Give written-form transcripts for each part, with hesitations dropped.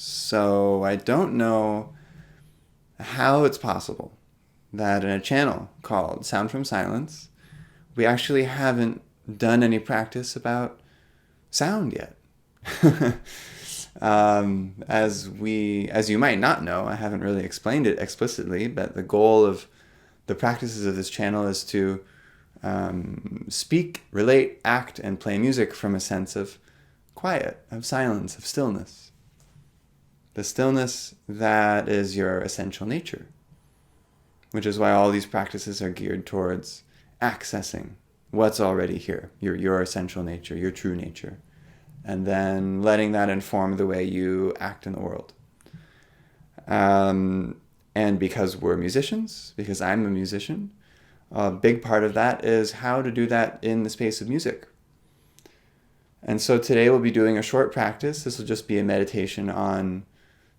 So I don't know how it's possible that in a channel called Sound from Silence, we actually haven't done any practice about sound yet. As you might not know, I haven't really explained it explicitly, but the goal of the practices of this channel is to speak, relate, act, and play music from a sense of quiet, of silence, of stillness. The stillness that is your essential nature, which is why all these practices are geared towards accessing what's already here, your essential nature, your true nature, and then letting that inform the way you act in the world. And because we're musicians, because I'm a musician, a big part of that is how to do that in the space of music. And so today we'll be doing a short practice. This will just be a meditation on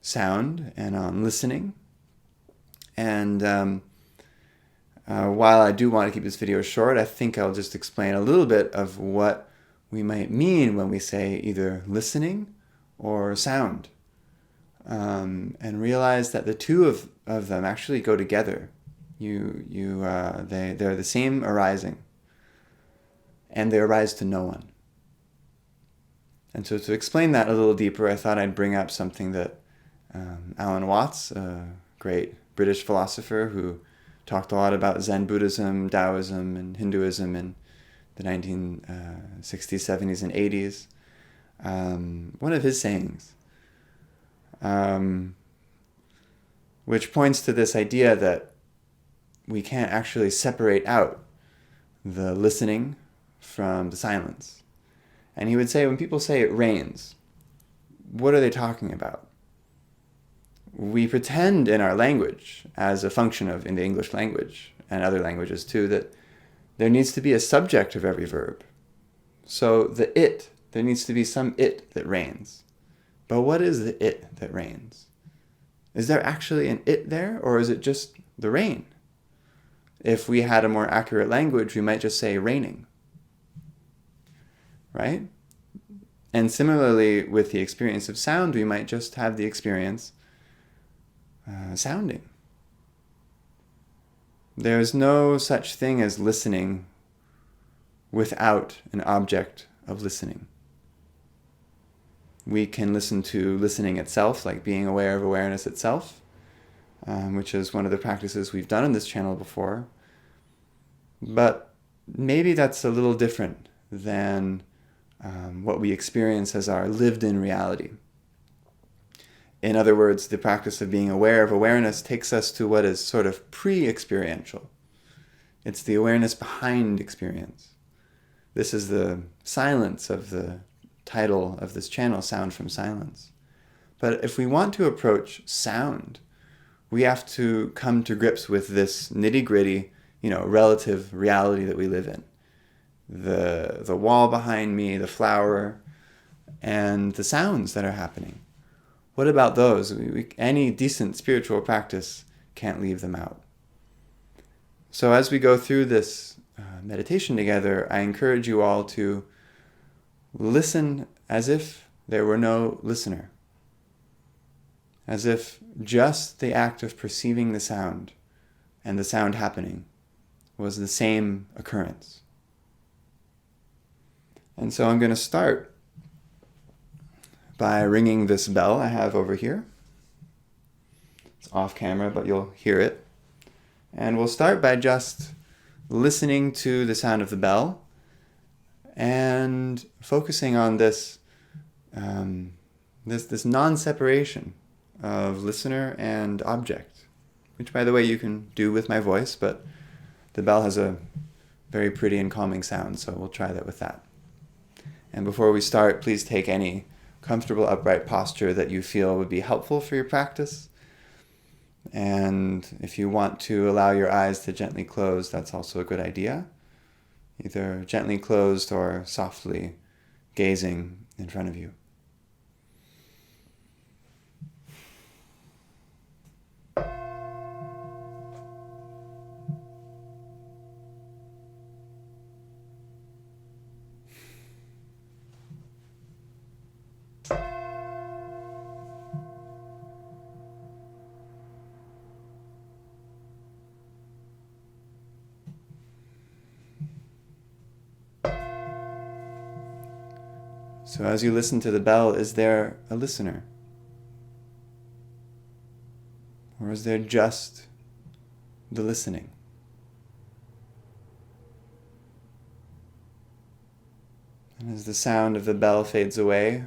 sound and on listening. And while I do want to keep this video short, I think I'll just explain a little bit of what we might mean when we say either listening or sound. And realize that the two of them actually go together. They're the same arising, and they arise to no one. And so to explain that a little deeper, I thought I'd bring up something that Alan Watts, a great British philosopher who talked a lot about Zen Buddhism, Taoism, and Hinduism in the 1960s, 70s, and 80s. One of his sayings, which points to this idea that we can't actually separate out the listening from the silence. And he would say, when people say it rains, what are they talking about? We pretend in our language, as a function of in the English language and other languages too, that there needs to be a subject of every verb. So there needs to be some it that rains. But what is the it that rains? Is there actually an it there, or is it just the rain? If we had a more accurate language, we might just say raining. Right? And similarly, with the experience of sound, we might just have the experience sounding. There's no such thing as listening without an object of listening. We can listen to listening itself, like being aware of awareness itself, which is one of the practices we've done in this channel before. But maybe that's a little different than what we experience as our lived-in reality. In other words, the practice of being aware of awareness takes us to what is sort of pre-experiential. It's the awareness behind experience. This is the silence of the title of this channel, Sound from Silence. But if we want to approach sound, we have to come to grips with this nitty-gritty, relative reality that we live in. The wall behind me, the flower, and the sounds that are happening. What about those? Any decent spiritual practice can't leave them out. So as we go through this meditation together, I encourage you all to listen as if there were no listener. As if just the act of perceiving the sound and the sound happening was the same occurrence. And so I'm going to start by ringing this bell I have over here. It's off camera, but you'll hear it. And we'll start by just listening to the sound of the bell and focusing on this non-separation of listener and object, which, by the way, you can do with my voice, but the bell has a very pretty and calming sound, so we'll try that with that. And before we start, please take any comfortable upright posture that you feel would be helpful for your practice. And if you want to allow your eyes to gently close, that's also a good idea. Either gently closed or softly gazing in front of you. So as you listen to the bell, is there a listener? Or is there just the listening? And as the sound of the bell fades away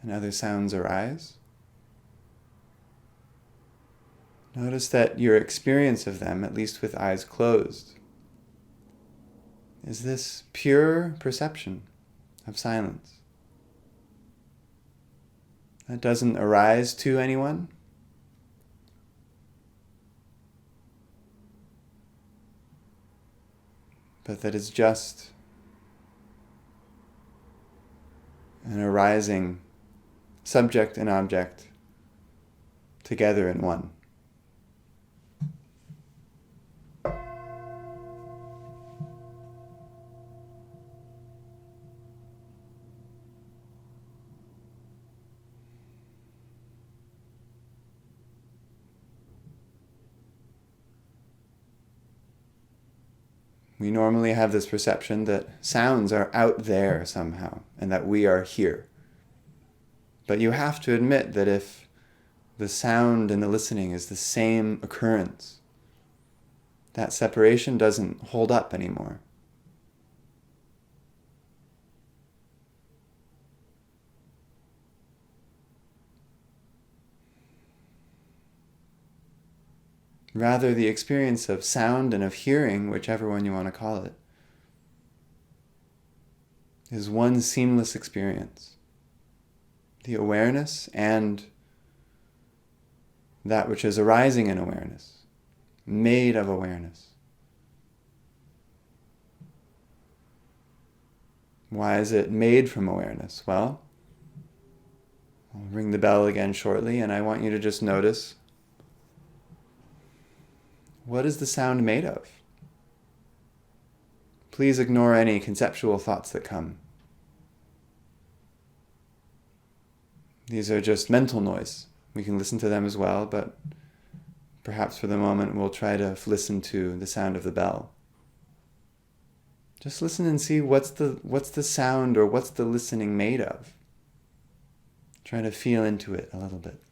and other sounds arise, notice that your experience of them, at least with eyes closed, is this pure perception of silence that doesn't arise to anyone, but that is just an arising subject and object together in one. We normally have this perception that sounds are out there somehow, and that we are here. But you have to admit that if the sound and the listening is the same occurrence, that separation doesn't hold up anymore. Rather, the experience of sound and of hearing, whichever one you want to call it, is one seamless experience. The awareness and that which is arising in awareness, made of awareness. Why is it made from awareness? Well, I'll ring the bell again shortly, and I want you to just notice, what is the sound made of? Please ignore any conceptual thoughts that come. These are just mental noise. We can listen to them as well, but perhaps for the moment we'll try to listen to the sound of the bell. Just listen and see what's the sound or what's the listening made of. Try to feel into it a little bit.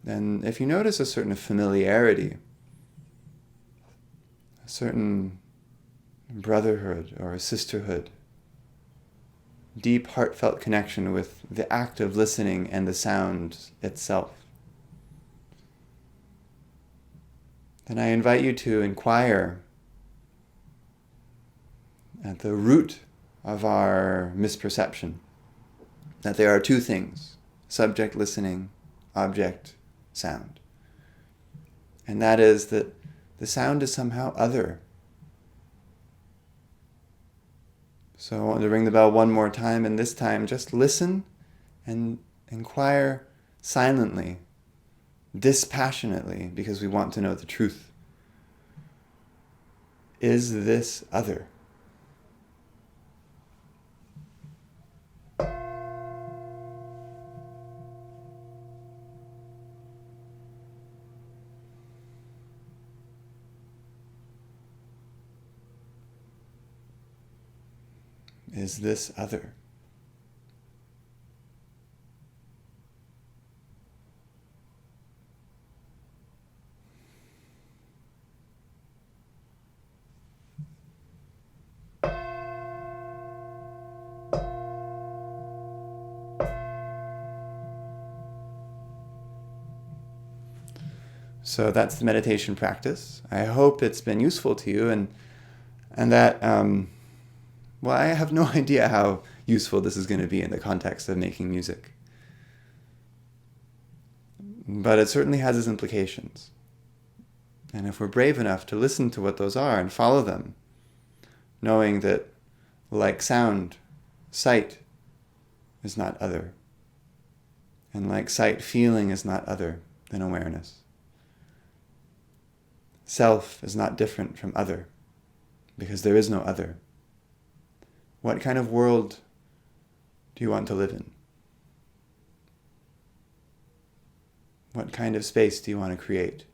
And if you notice a certain familiarity, a certain brotherhood or a sisterhood, deep heartfelt connection with the act of listening and the sound itself, then I invite you to inquire at the root of our misperception, that there are two things: subject listening, object sound. And that is that the sound is somehow other. So I want to ring the bell one more time, and this time just listen and inquire silently, dispassionately, because we want to know the truth. Is this other? Is this other? So that's the meditation practice. I hope it's been useful to you, and that well, I have no idea how useful this is going to be in the context of making music. But it certainly has its implications. And if we're brave enough to listen to what those are and follow them, knowing that, like sound, sight is not other. And like sight, feeling is not other than awareness. self is not different from other, because there is no other. What kind of world do you want to live in? What kind of space do you want to create?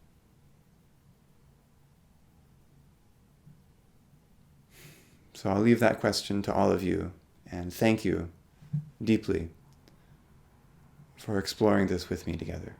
So I'll leave that question to all of you, and thank you deeply for exploring this with me together.